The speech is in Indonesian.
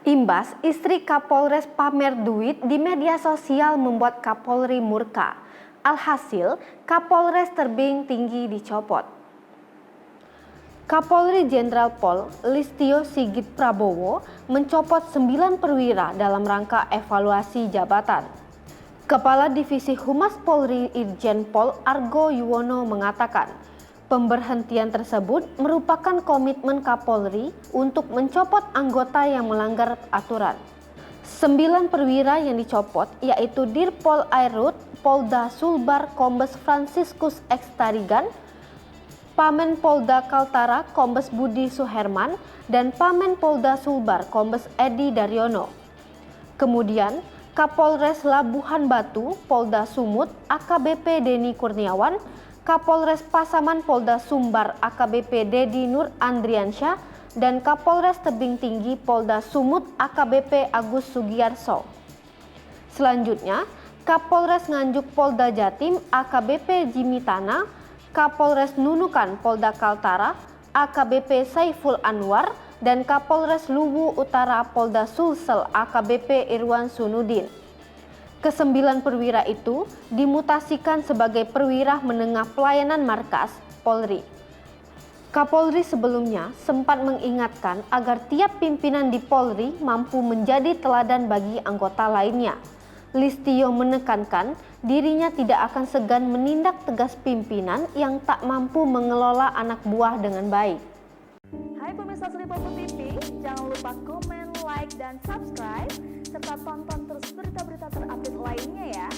Imbas, istri Kapolres pamer duit di media sosial membuat Kapolri murka. Alhasil, Kapolres Tebing Tinggi dicopot. Kapolri Jenderal Pol Listio Sigit Prabowo mencopot 9 perwira dalam rangka evaluasi jabatan. Kepala Divisi Humas Polri Irjen Pol Argo Yuwono mengatakan, pemberhentian tersebut merupakan komitmen Kapolri untuk mencopot anggota yang melanggar aturan. 9 perwira yang dicopot yaitu Dirpol Airut Polda Sulbar Kombes Franciscus X Tarigan, Pamen Polda Kaltara Kombes Budi Suherman, dan Pamen Polda Sulbar Kombes Edi Daryono. Kemudian Kapolres Labuhan Batu Polda Sumut AKBP Deni Kurniawan, Kapolres Pasaman Polda Sumbar AKBP Dedi Nur Andriansyah, dan Kapolres Tebing Tinggi Polda Sumut AKBP Agus Sugiyarso. Selanjutnya, Kapolres Nganjuk Polda Jatim AKBP Jimmy Tana, Kapolres Nunukan Polda Kaltara AKBP Saiful Anwar, dan Kapolres Luwu Utara Polda Sulsel AKBP Irwan Sunudin. Kesembilan perwira itu dimutasikan sebagai perwira menengah pelayanan markas Polri. Kapolri sebelumnya sempat mengingatkan agar tiap pimpinan di Polri mampu menjadi teladan bagi anggota lainnya. Listio menekankan dirinya tidak akan segan menindak tegas pimpinan yang tak mampu mengelola anak buah dengan baik. Hai pemirsa Sripopo TV, jangan lupa komen, like, dan subscribe, serta tonton terus berita-berita terupdate lainnya ya.